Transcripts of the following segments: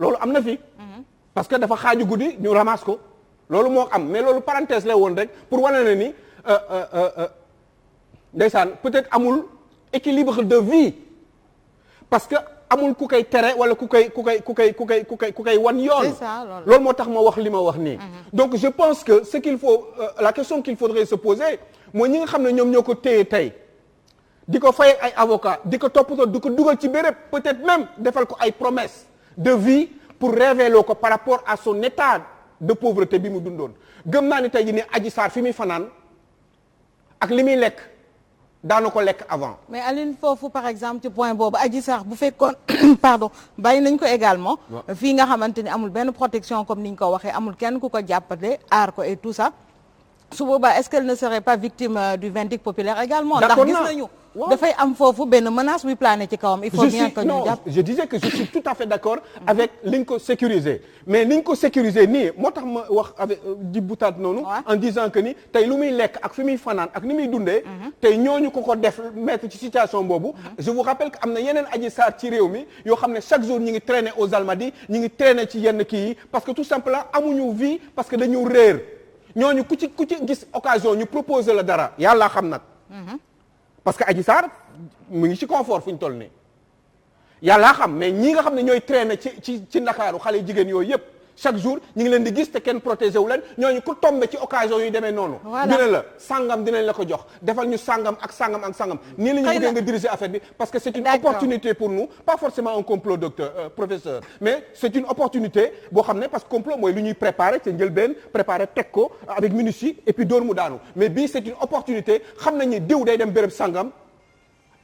loolu am na fi. parce que dafa xaaju guddi ñu ramasse ko loolu moo am mais loolu parenthèse la woon rek pour wane na ni ndeysaan peut-être amul équilibre de vie parce que amul ku koy tere wala ku koy wan yoon. C'est ça, loolu moo tax ma wax li ma wax nii. donc je pense que ce qu'il faut la question qu'il faudrait se poser mooy ñi nga xam ne ñoom ñoo ko téye tey di ko fay ay avocat di ko toppatoo di ko dugal ci béréb peut-être même defal ko ay promesses de vie pour révéler ko par rapport à son état de pauvreté bi mu dundoon gëm naa ni tey jii ne Adji Sarr fi muy fanaan ak li muy lekk daana ko lekk avant. mais Aline foofu par exemple ci point boobu Adji Sarr bu fekkoon pardon bàyyi nañ ko également. fii nga xamante ni amul benn protection comme ni ñu ko waxee amul kenn ku ko jàppale aar ko et tout ça su boobaa est-ce qu'elle ne serait pas victime du verdict populaire également. ndax gis nañu. dafay am foofu benn menace buy plané ci kawam. il faut bien que ñu jàpp je disais que je suis tout à fait d'accord avec li ñu ko sécuriser mais ni ñu ko sécuriser nii moo tax ma wax avec di butaat noonu. en disant que ni tey lu muy lekk ak fi muy fanaan ak ni muy dundee. tey ñooñu ko def mettre ci situation boobu. je vous rappelle que am na yeneen Adji Sarr ci réew mi yoo xam ne chaque jour ñi ngi traîner aux Almadies ñi ngi traîner ci yenn kii yi parce que tout simplement amuñu vie parce que dañu réer ñooñu ku ci gis occasion ñu proposer la dara yàlla xam nag. parce que Adji Sarr mu ngi ci confort fu ñu toll nii yàllaa xam mais ñi nga xam ne ñooy traîner ci Ndakaaru xale jigéen yooyu yëpp chaque jour ñi ngi leen di gis te kenn protégé wu leen ñooñu ku tombé ci occasion yu demee noonu. dina la sangam dinañ la ko jox defal ñu sangam ak sangam ak sangam. nii la ñu bëggee nga diriger affaire bi parce que c'est une opportunité pour nous pas forcément un complot professeur mais c'est une opportunité boo xam ne parce que complot mooy lu ñuy préparer ca njëlbeen préparer teg ko avec minutie et puis dóor mu daanu mais bii c'est une opportunité xam nañ ni diw day dem béréb sangam.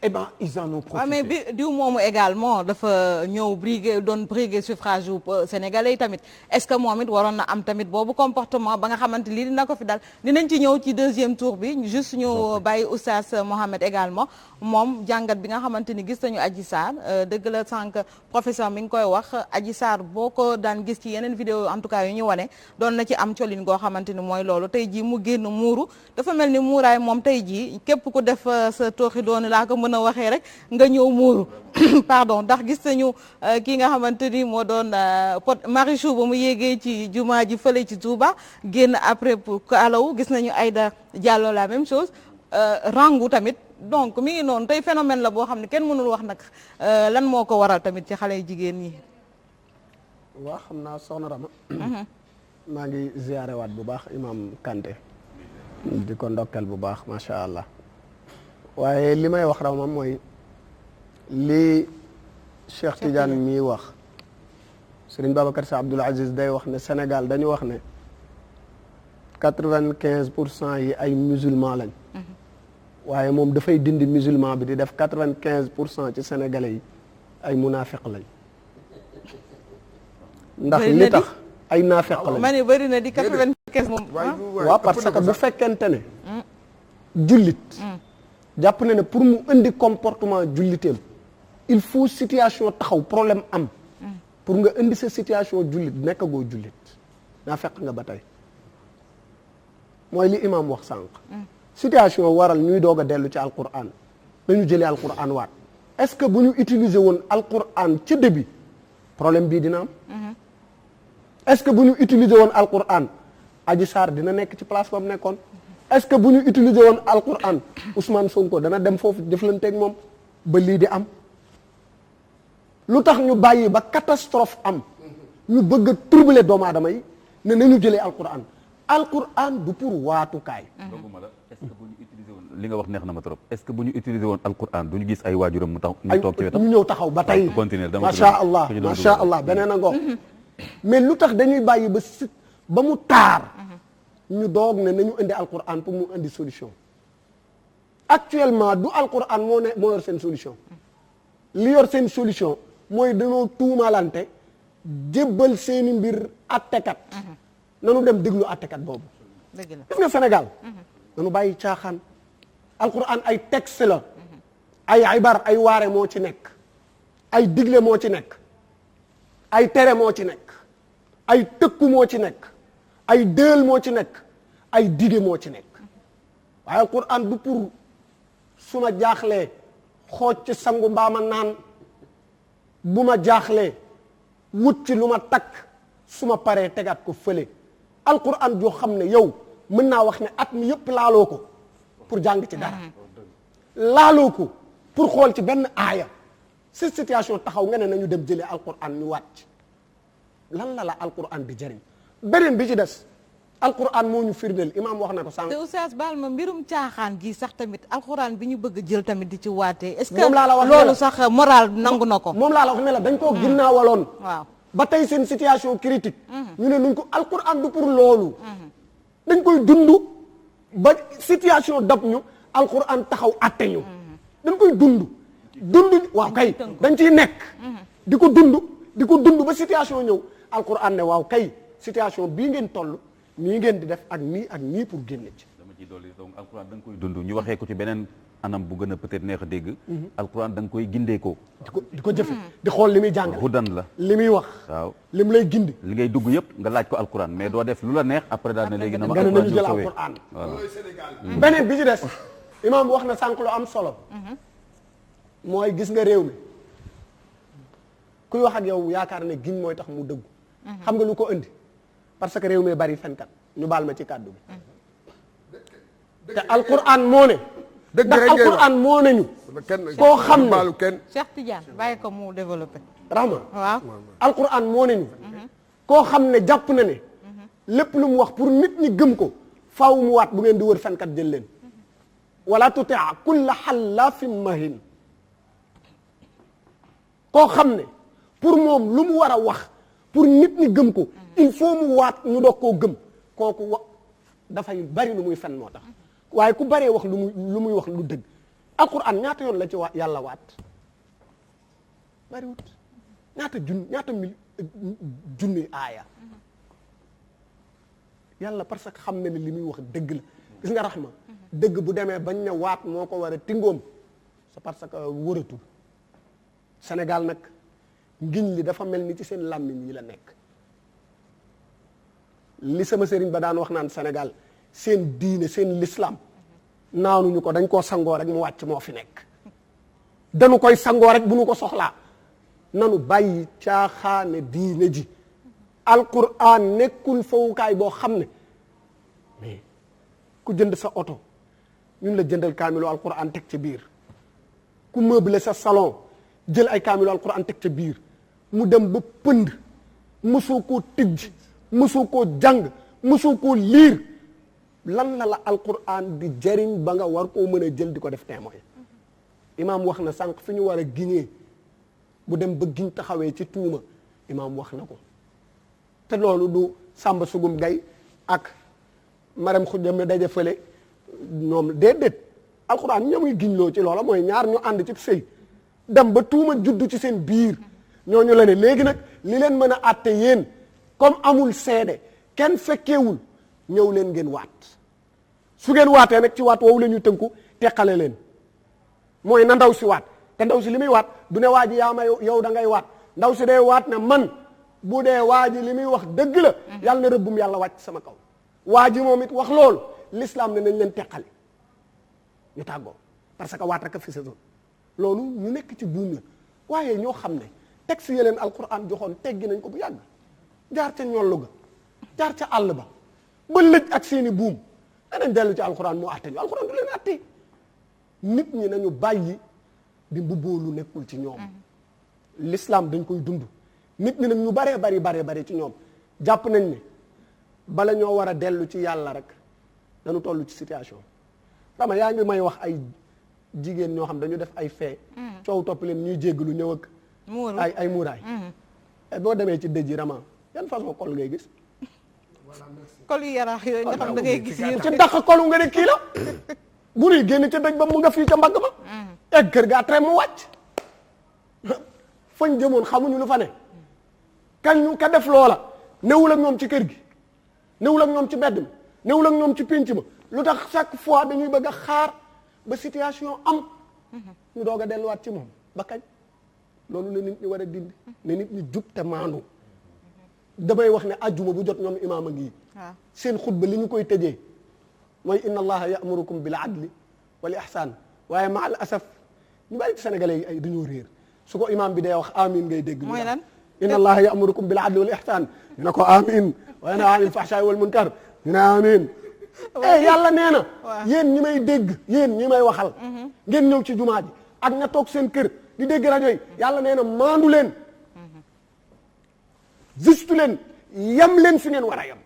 eh ben ils en ont profité. mais bi diw moomu également dafa ñëw briguer suffrage yu sénégalais yi tamit est-ce que moom it waroon na am tamit boobu comportement ba nga xamante lii dina ko fi dal dinañ ci ñëw ci deuxième tour bi juste ñu bàyyi Oustaz Mohamed également moom jàngat bi nga xamante ni gis nañu Adji Sarr dëgg la sànq professeur mi ngi koy wax Adji Sarr boo ko daan gis ci yeneen vidéo en tout cas yu ñu wane doon na ci am colin goo xamante ni mooy loolu tey jii mu génn muuru dafa mel ni muuraay moom tey jii képp ku def sa tooxi doon laa ko mën a waxee rek nga ñëw muuru pardon ndax gis nañu kii nga xamante ni moo doon Marichou ba mu yéegee ci jumaa ji fële ci Touba génn après pour alaw gis nañu Aïda Diallo la même chose rangu tamit donc mi ngi noonu tey phénomène la boo xam ne kenn mënul wax nag lan moo ko waral tamit ci xale jigéen ñi. waaw xam naa soxna Rama. maa ngi ziyarewaat bu baax imam Kanté di ko ndokkeel bu baax macha allah waaye li may wax Rama mooy li Cheikh Tidiane mii wax Serigne Babacar Sy Abdoul Aziz day wax ne Sénégal dañu wax ne 95% yi ay musulman lañ. waaye moom dafay dindi musulman bi di def 95% ci sénégalais yi ay munaafiq lañ. ndax li tax ay naafeq lañ. ma ne bëri na di 95 moom. waaw parce que bu fekkente ne. jullit. jàpp na ne pour mu indi comportement julliteem il faut situation taxaw problème am. pour nga indi sa situation jullit nekk goo jullit naafeq nga ba tey mooy li imam wax sànq. situation waral ñuy doog a dellu ci alquran dañu jëlee alquran waat est-ce que bu ñu utiliser woon alquran ci début problème bii dina am. est-ce que bu ñu utiliser woon alquran Adji Sarr dina nekk ci place ba mu nekkoon. est-ce que bu ñu utiliser woon alquran Ousmane Sonko dana dem foofu jëflanteeg moom ba lii di am. lu tax ñu bàyyi ba catastrophe am ñu bëgg a troubler doomu aadama yi ne nañu jëlee alquran alquran du pour waatukaay. est-ce que bu ñu utiliser woon li nga wax neex na ma trop est-ce que bu ñu utiliser woon alquran du ñu gis ay waajuram mu toog ci wetam ñu ñëw taxaw ba tey macha allah beneen a ngoog mais lu tax dañuy bàyyi ba mu taar ñu doog ne nañu indi alquran pour mu indi solution actuellement du alquran moo yor seen solution li yor seen solution mooy dañoo tuumalante jébbal seeni mbir attekat nanu dem déglu attekat boobu gis nga Sénégal nanu bàyyi caaxaan alquran ay texte la ay ibar ay waare moo ci nekk ay digle moo ci nekk ay tere moo ci nekk ay tëkku moo ci nekk ay dëel moo ci nekk ay dige moo ci nekk waaye alquran du pour su ma jaaxlee xooj ci sangu mbaama naan bu ma jaaxlee wut ci lu ma takk su ma paree tegaat ko fële alquran joo xam ne yow mën naa wax ne at mi yëpp laaloo ko pour jàng ci dara laaloo ko pour xool ci benn aaya cette situation taxaw nga ne nañu dem jëlee alquran ñu wàcc lan la alquran di jëriñ beneen bi ci des alquran moo ñu firndeel imaam wax na ko sànq. te oustaz baal ma mbirum caaxaan gi sax tamit alquran bi ñu bëgg jël tamit di ci waatee. est-ce que moom laa la wax loolu sax moral nangu na ko. moom laa la wax ne la dañ koo ginnaawaloon. waaw ba tey seen situation critique ñu ne nuñ ko alquran du pour loolu. dañ koy dund ba situation dab ñu alquran taxaw atte ñu. dañ koy dund waaw kay dañ ciy nekk. di ko dund ba situation ñëw alquran ne waaw kay situation bii ngeen toll nii ngeen di def ak nii pour génne ci. dama ciy dolli donc alquran da nga koy dund ñu waxee ko ci beneen anam bu gën a peut-être neex a dégg. alquran da nga koy gindee ko. di ko jëfe di xool li muy jàngale. hudan la li muy wax. waaw li mu lay gindi. li ngay dugg yëpp nga laaj ko alquran mais doo def lu la neex après daal ne léegi na ma nga ne nañu jël sauvé. alquran. voilà beneen bi ci des imaam wax na sànq lu am solo. mooy gis nga réew mi kuy wax ak yow yaakaar ne giñ mooy tax mu dëggu. xam nga lu ko indi parce que réew mi bari fenkat ñu baal ma ci kàddu bi. te alquran moo ne. ndax alquran moo ne ñu. koo xam ne Cheikh Tidiane bàyyi ko mu développé. Rahma waaw alquran moo ne ñu. koo xam ne jàpp na ne. lépp lu mu wax pour nit ñi gëm ko faaw mu waat bu ngeen di wër fenkat jël leen. wala tutia kulla xallaafin mahin koo xam ne pour moom lu mu war a wax pour nit ñi gëm ko il faut mu waat ñu doog koo gëm kooku dafay bari lu muy fen moo tax waaye ku baree wax lu muy wax lu dëgg alquran ñaata yoon la ci yàlla waat bariwut ñaata junni aaya yàlla parce que xam na ne li muy wax dëgg la gis nga raxma dëgg bu demee bañ ne waat moo ko war a tingoom c'est parce que wëratul Sénégal nag ngiñ li dafa mel ni ci seen làmmiñ yi la nekk li sama sëriñ ba daan wax naan Sénégal seen diine seen l'islam naanuñu ko dañ koo sangoo rek mu wàcc moo fi nekk dañu koy sangoo rek bu ñu ko soxlaa nanu bàyyi caaxaane diine ji alquran nekkul fawukaay boo xam ne mais ku jënd sa oto ñun la jëndal kaamilu alquran teg ca biir ku meuble sa salon jël ay kaamilu alquran teg ca biir mu dem ba pënd mosoo koo tijj mosoo koo jàng mosoo koo liir lan la alquran di jëriñ ba nga war koo mën a jël di ko def témoin imaam wax na sànq fi ñu war a giñee bu dem ba giñ taxawee ci tuuma imaam wax na ko te loolu du Samba Sugum Gay ak Maram Xujjame daje fële ñoom déedéet alquran ñamuy giñloo ci loola mooy ñaar ñu ànd ci sëy dem ba tuuma juddu ci seen biir ñooñu la ne léegi nag li leen mën a àtte yéen comme amul seede kenn fekkeewul ñëw leen ngeen waat su ngeen waatee nag ci waat woowu la ñu tënku teqale leen mooy na ndaw si waat te ndaw si li muy waat du ne waa ji yaa ma yow da ngay waat ndaw si day waat ne man bu dee waa ji li muy wax dëgg la yàlla na rëbbum yàlla wàcc sama kaw waa ji moom it wax loolu l'islam ne nañ leen teqale ñu tàggoo parce que waat rek a fi sa loolu ñu nekk ci buum la waaye ñoo xam ne texte yi leen alquran joxoon teggi nañ ko bu yàgg jaar ca ñollu ga jaar ca àll ba ba lëj ak seeni buum danañ dellu ci alquran moo atte ñu alquran du leen atte nit ñi nañu bàyyi di mbubboo lu nekkul ci ñoom l'islam dañ koy dund nit ñi nag ñu baree bari ci ñoom jàpp nañ ne bala ñoo war a dellu ci yàlla rek dañu toll ci situation dama yaa ngi may wax ay jigéen ñoo xam dañu def ay fee coow topp leen ñuy jéggalu ñëw ak ay muuraay boo demee ci dëj yi rama yan façon kol ngay gis kol yu yaraax yooyu nga xam da ngay gis ci dàq kolu nga ne kii la bu nuy génn ca dëj ba mu nga fii ca mbagg ma egg kër gaa tre mu wàcc fañ jëmoon xamuñu lu fa ne kañ ka def loola newul ak ñoom ci kër gi newul ak ñoom ci mbedd mi newul ak ñoom ci pénc ma lu tax chaque fois dañuy bëgg a xaar ba situation am ñu doog a delluwaat ci moom ba kañ loolu la nit ñi war a dindi ne nit ñi jub te maandu damay wax ne ajjuma bu jot ñoom imaam a ngi seen xutba li ñu koy tëjee mooy inna allaha ya'murukum bil adli wal ihsan waaye ma al asaf ñu bari ci sénégalais yi ay dañoo réer su ko imaam bi day wax amin ngay dégg mooy lan inna allaha ya'murukum bil adli wal ihsan ñu ne ko amin wa yanha anil fahsha'i wal munkar ñu ne amin yàlla nee na yéen ñi may dégg yéen ñi may waxal ngeen ñëw ci jumaa ji ak nga toog seen kër di dégg rajo yi yàlla nee na maandu leen juste leen yam leen fi ngeen war a yam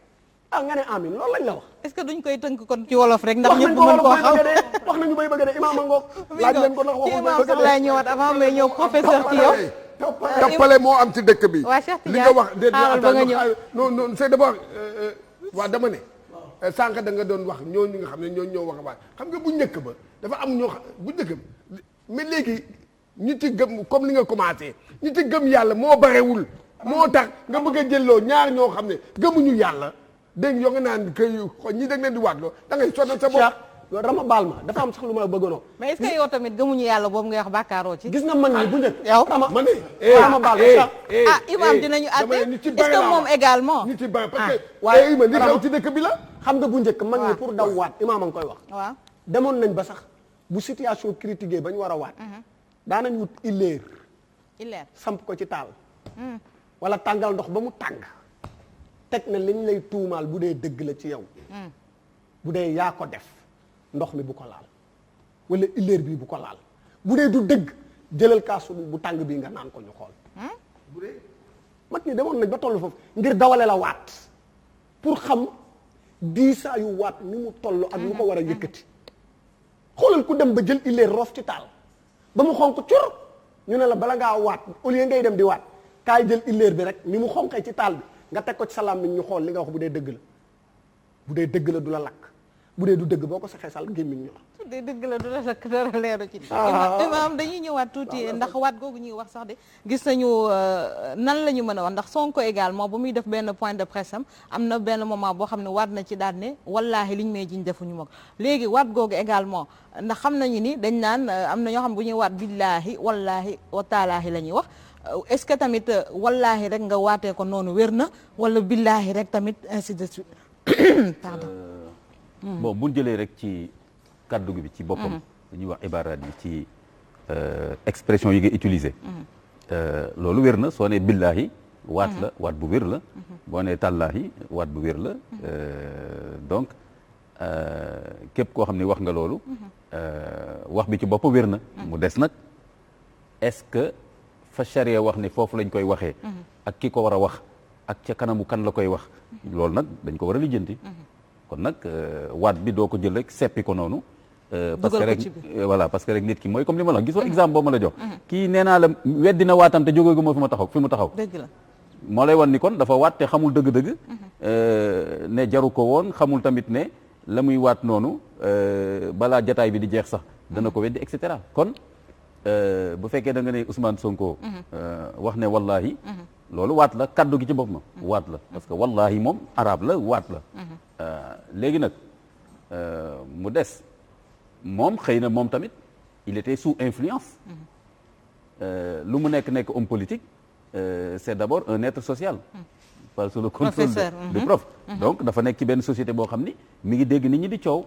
nga ne amin loolu lañ la wax. est-ce que duñ koy tënk kon ci wolof rek ndax ñëpp mën koo xam wax nañu bay bëgg a dee imaam a ngoog laaj leen ko ndax waxul bay bëgg a dee laa ñëwaat avant may ñëw professeur ci yow tappale moo am ci dëkk bi waa Cheikh li nga wax xaaral ba nga ñëw non c'est d'abord waa dama ne sànq da nga doon wax ñooñu nga xam ne ñooñu ñoo wax a waat xam nga bu njëkk ba dafa am ñoo xam bu njëkk ba mais léegi ñi ci gëm comme li nga commencé ñi ci gëm yàlla moo barewul moo tax nga bëgg a jëlloo ñaar ñoo xam ne gëmuñu yàlla dégg yoo nga naan kay ñi da leen di waatloo da ngay sonal sa bopp. Rama baal ma dafa am sax lu ma bëggoon. mais est-ce que yow tamit gëmuñu yàlla boobu ngay wax bàkkaaroo ci. gis nga man ni bu njëkk. yow ma ne. Rama baal ma imam dinañu àtte est-ce que moom également. nit ci bari parce que. waaye ima li xew ci dëkk bi la. xam nga bu njëkk mag ñi pour daw waat imaam a ngi koy wax. waaw demoon nañ ba sax bu situation critiquée ba ñu war a waat. daanañ wut illeer. samp ko ci taal. wala tàngal ndox ba mu tàng. teg na liñ lay tuumaal bu dee dëgg la ci yow. bu dee yaa ko def ndox mi bu ko laal wala illeer bii bu ko laal bu dee du dëgg jëlal kaasu bu tàng bii nga naan ko ñu xool. bu dee mag ñi demoon nañ ba tollu foofu ngir dawale la waat pour xam diisaayu waat ni mu toll ak lu ko war a yëkkati. xoolal ku dem ba jël illeer roof ci taal ba mu xonq cur ñu ne la bala ngaa waat au lieu ngay dem di waat kaay jël illeer bi rek ni mu xonqee ci taal bi. nga teg ko ci salaam mi ñu xool li nga wax bu dee dëgg la bu dee dëgg la du la lakk bu dee du dëgg boo ko saxee sal gémmiñ ñor. bu dee dëgg la du la lakk dara leeru ci. imaam dañuy ñëwaat tuuti ndax waat googu ñuy wax sax de gis nañu nan la ñu mën a wax ndax Sonko également ba muy def benn point de presse am na benn moment boo xam ne waat na ci daal ne wallaahi liñ may jiñ defuñu ma ko léegi waat googu également ndax xam nañu ni dañ naan am na ñoo xam bu ñuy waat billaahi wallaahi wa taalaahi la ñuy wax. est-ce que tamit wallaahi rek nga waatee ko noonu wér na wala billaahi rek tamit ainsi de suite pardon. bon bu ñu jëlee rek ci kàddu gi bi ci boppam. dañuy wax ibaaraat yi ci expression yi nga utiliser. loolu wér na soo nee billaahi waat la waat bu wér la. boo nee tallaahi waat bu wér la. donc képp koo xam ne wax nga loolu. wax bi ci bopp wér na. mu des nag est-ce que. fa charia wax ne foofu lañ koy waxee ak ki ko war a wax ak ca kanamu kan la koy wax loolu nag dañ ko war a lijjanti kon nag waat bi doo ko jël rek seppi ko noonu parce que rek voilà parce que rek nit ki mooy comme li ma la gisoo exemple boo ma la jox kii nee naa la weddi na waatam te jógee gu ma fi mu taxaw dëgg la moo lay wan ni kon dafa waat te xamul dëgg-dëgg ne jaru ko woon xamul tamit ne la muy waat noonu balaa jataay bi di jeex sax dana ko weddi et cetera kon bu fekkee da nga ne Ousmane Sonko wax ne wallahi loolu waat la kaddu gi ci bopp ma waat la parce que wallahi moom arabe la waat la léegi nag mu des moom xëy na moom tamit il était sous influence lu mu nekk homme politique c'est d'abord un être social par sous le contrôle du prof donc dafa nekk ci benn société boo xam ni mi ngi dégg nit ñi di coow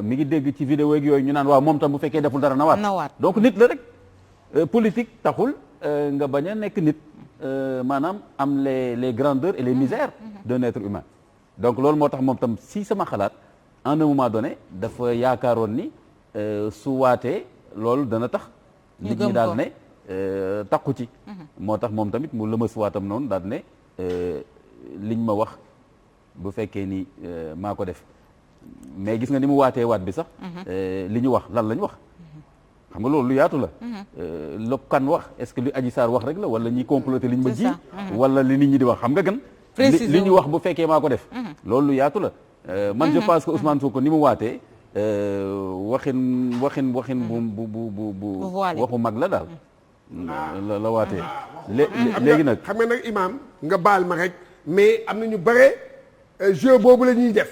mi ngi dégg ci vidéo yooyu ñu naan waaw moom tam bu fekkee deful dara na waat donc nit la rek politique taxul nga bañ a nekk nit maanaam am les grandeurs et les misères d'un être humain donc loolu moo tax moom tam si sama xalaat en un moment donné dafa yaakaaroon ni su waatee loolu dana tax nit ñi daal ne takku ci moo tax moom tamit mu lëmas waatam noonu daal ne liñ ma wax bu fekkee ni maa ko def mais gis nga ni mu waatee waat bi sax li ñu wax lan la ñu wax xam nga loolu lu yaatu la lo kan wax est-ce que li Adji Sarr wax rek la wala ñi comploter li ñu ma ji wala li nit ñi di wax xam nga gën li ñu wax bu fekkee maa ko def loolu lu yaatu la man je pense que Ousmane Sonko ni mu waatee waxin bu waxu mag la daal la waatee léegi nag xam nga nag imaam nga baal ma rek mais am na ñu bare jeu boobu la ñuy def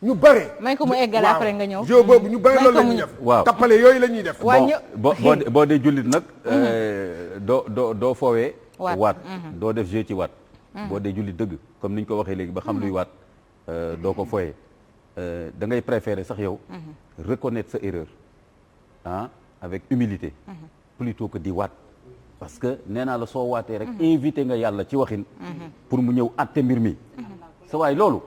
ñu bare may ko mu eggale après nga ñëw jeu boobu ñu bare loolu la ñuy def waaw tappale yooyu la ñuy def boo dee jullit nag doo foowee waat doo def jeu ci waat boo dee jullit dëgg comme ni ñu ko waxee léegi ba xam luy waat doo ko foowee da ngay préférer sax yow reconnaître sa erreur avec humilité plutôt que di waat parce que nee naa la soo waatee rek invité nga yàlla ci waxin pour mu ñëw atte mbir mi sa waay loolu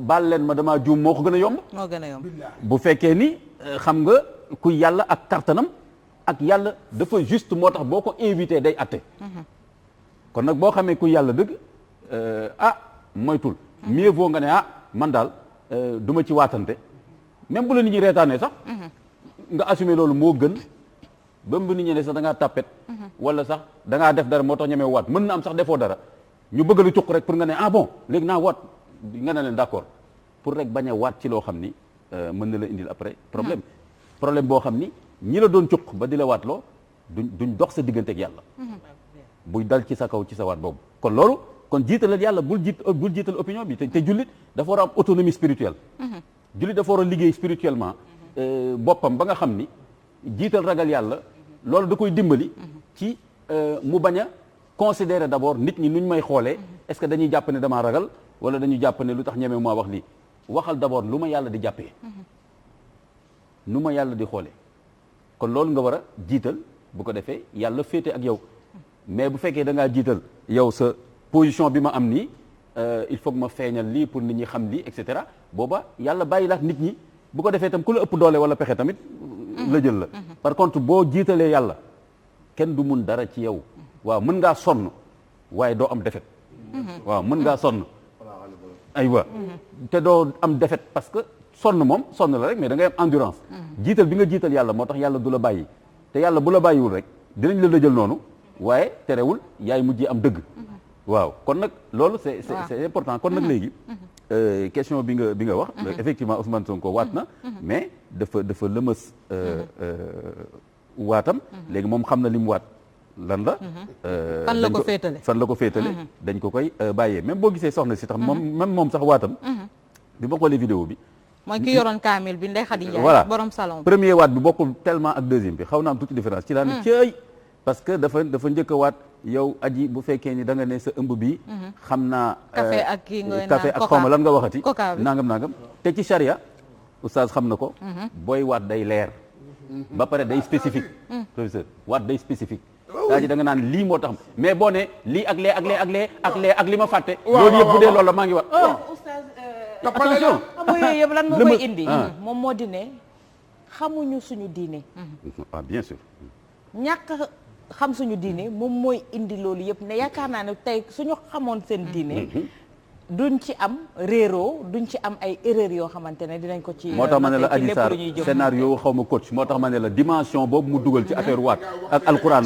baal leen ma damaa juum moo ko gën a yomb moo gën a yomb bu fekkee ni xam nga ku yàlla ak tartanam ak yàlla dafa juste moo tax boo ko invité day atte kon nag boo xamee ku yàlla dëgg moytul mieux vaut nga ne man daal du ma ci waatante même bu la nit ñi reetaanee sax nga assumer loolu moo gën ba mu nit ñi ne sax da ngaa tàppet wala sax da ngaa def dara moo tax ñemee waat mën na am sax defoo dara ñu bëgg lu cuq rek pour nga ne bon léegi naa waat nga ne leen d'accord pour rek bañ a waat ci loo xam ni mën na la indil après problème boo xam ni ñi la doon cuq ba di la waat loo duñ dox sa diggante ak yàlla buy dal ci sa kaw ci sa waat boobu kon loolu kon jiitalal yàlla bul jiital opinion bi te jullit dafa war a am autonomie spirituelle jullit dafa war a liggéey spirituellement boppam ba nga xam ni jiital ragal yàlla loolu da koy dimbali ci mu bañ a considérer d'abord nit ñi nuñ may xoolee est-ce que dañuy jàpp ne damaa ragal wala dañuy jàpp ne lu tax ñeme maa wax lii waxal d'abord lu ma yàlla di jàppee nu ma yàlla di xoolee kon loolu nga war a jiital bu ko defee yàlla féete ak yow mais bu fekkee da ngaa jiital yow sa position bi ma am nii il faut que ma feeñal lii pour nit ñi xam lii et cetera booba yàlla bàyyi la ak nit ñi bu ko defee tam ku la ëpp doole wala pexe tamit la jël la par contre boo jiitalee yàlla kenn du mun dara ci yow waaw mën ngaa sonn waaye doo am defet waaw mën ngaa sonn aywa te doo am defet parce que sonn moom sonn la rek mais da ngay am endurance jiital bi nga jiital yàlla moo tax yàlla du la bàyyi te yàlla bu la bàyyiwul rek dinañ la jël noonu waaye terewul yaay mujjee am dëgg waaw kon nag loolu c'est important kon nag léegi question bi nga wax effectivement Ousmane Sonko waat na mais dafa lëmës waatam léegi moom xam na li mu waat lan la fan la ko féetale fan la ko féetale dañ ko koy bàyyee même boo gisee soxna si tax moom sax waatam bi ma xoolee vidéo bi mooy ki yoroon kaamil bi Ndeye Khady Ndiaye voilà borom salon premier waat bi bokkul tellement ak deuxième bi xaw na am tuuti différence ci laa ne cëy parce que dafa njëkk a waat yow aji bu fekkee ni da nga ne sa ëmb bi xam naa café ak kii nga café ak xawma lan nga waxati coca bi nangam te ci charia oustaz xam na ko booy waat day leer ba pare day spécifique professeur waat day spécifique daa ji da nga naan lii moo tax mais boo ne lii ak lee ak lee ak lee ak lee ak li ma fàtte loolu yëpp bu dee loolu la maa ngi waat attention xam nga yooyu yëpp lan moo koy indi moom moo di ne xamuñu suñu diine bien sûr ñàkk xam suñu diine moom mooy indi loolu yëpp ne yaakaar naa ne tey suñu xamoon seen diine duñ ci am réeroo duñ ci am ay erreurs yoo xamante ne dinañ ko ci moo tax ma ne la Adji Sarr scénario xaw ma coach moo tax ma ne la dimension boobu mu dugal ci affaire waat ak alquran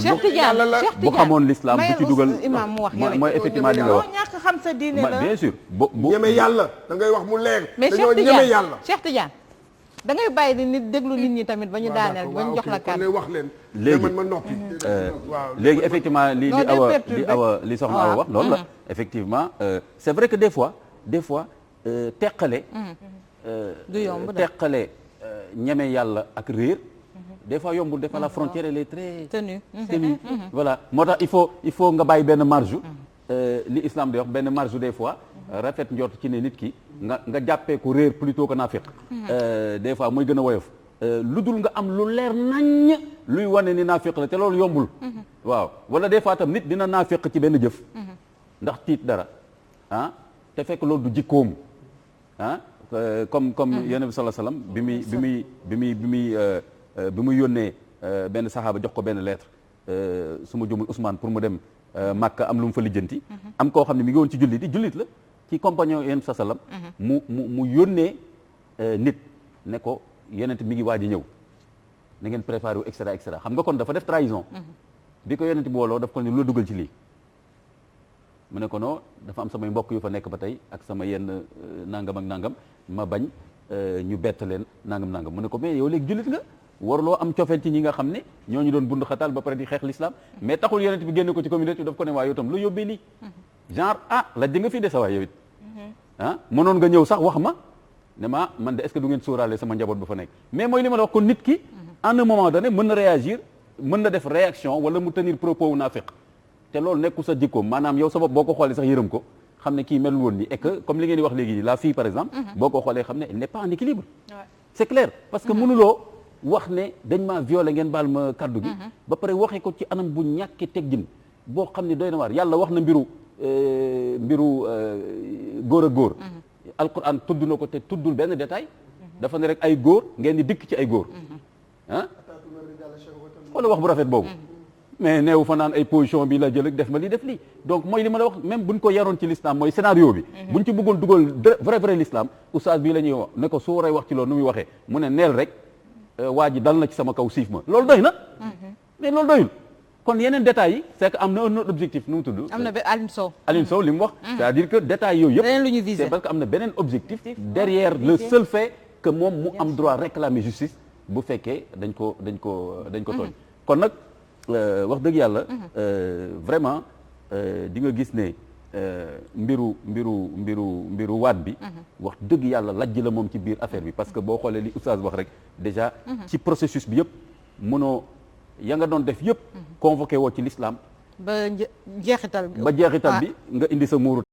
bu xamoon l'islam bu ci dugal imam mu wax mooy effectivement li nga wax ñàkk xam sa diine la bien sûr ñeme yàlla da ngay wax mu leer mais dañoo ñeme yàlla Cheikh Tidiane da ngay bàyyi di nit déglu nit ñi tamit ba ñu daaneel ba ñu jox la kàddu wax leen léegi man ma noppi léegi effectivement li soxna Awa wax loolu la effectivement c'est vrai que des fois teqale du yomb teqale ñeme yàlla ak réer des fois yombul des fois la frontière elle est très tenue voilà moo tax il faut nga bàyyi benn marge li islam di wax benn marge des fois rafet njort ci ne nit ki nga jàppee ko réer plutôt que naafiq des fois mooy gën a woyof lu dul nga am lu leer naññ luy wane ni naafiq la te loolu yombul waaw wala des fois tam nit dina naafiq ci benn jëf ndax tiit dara te fekk loolu du jikkoom comme yonent bi sallallahu alayhi wasallam bi muy yónnee benn saxaaba jox ko benn lettre su ma jumul Ousmane pour mu dem Makka am lu mu fa lijjanti am koo xam ne mi ngi woon ci jullit la ci compagnon yonent bi sallam mu yónnee nit ne ko yonent mi ngi waaj a ñëw na ngeen préparé wu et cetera xam nga kon dafa def trahison bi ko yonent bi wooloo daf ko ne lu la dugal ci lii mu ne ko non dafa am samay mbokk yu fa nekk ba tey ak sama yenn nangam ak nangam ma bañ ñu bett leen nangam mu ne ko mais yow léegi jullit nga warloo am cofeel ci ñi nga xam ne ñooñu doon bund xataal ba pare di xeex l'islam mais taxul yonent bi génne ko ci communauté daf ko ne waa yow tam lu yóbbee lii genre laj di nga fii de sa waay yow it mënoon nga ñëw sax wax ma ne ma man de est-ce que du ngeen sóoraale sama njaboot ba fa nekk mais mooy li ma la wax kon nit ki en un moment donné mën na réagir mën na def réaction wala mu tenir propos wu naafiq te loolu nekku sa jikkoom maanaam yow sa bopp boo ko xoolee sax yërëm ko xam ne kii melul woon nii et que comme li ngeen di wax léegi la fille par exemple boo ko xoolee xam ne elle n'est pas en équilibre c'est clair parce que mënuloo wax ne dañ maa violé ngeen baal ma kaddu gi ba pare waxee ko ci anam bu ñàkkee teggin boo xam ne doy na waar yàlla wax na mbiru góor ak góor alquran tudd na ko te tuddul benn détail dafa ne rek ay góor ngeen di dikk ci ay góor ah xoolal wax bu rafet boobu mais neewu fa naan ay position bi la jël ak def ma li def lii donc mooy li ma la wax même buñ ko yaroon ci l'islam mooy scénario bi buñ ci bëggoon dugal vrai l'islam oustaz bii la ñuy wax ne ko su waree wax ci loolu nu muy waxee mu ne neel rek waa ji dal na ci sama kaw siif ma loolu doy na mais loolu doyul kon yeneen détails yi c'est que am na un autre objectif nu mu tudd am na Alioune Sow li mu wax c'est-à-dire que détails yooyu yëpp leneen lu ñu visé c'est parce que am na beneen objectif derrière le seul fait que moom mu am droit réclamer justice bu fekkee dañ ko tooñ kon nag wax dëgg yàlla vraiment di nga gis ne mbiru waat bi wax dëgg yàlla lajj la moom ci biir affaire bi parce que boo xoolee li oustaz wax rek déjà ci processus bi yëpp mënoo ya nga doon def yëpp convoqué woo ci l'islam ba jeexital bi nga indi sa muuru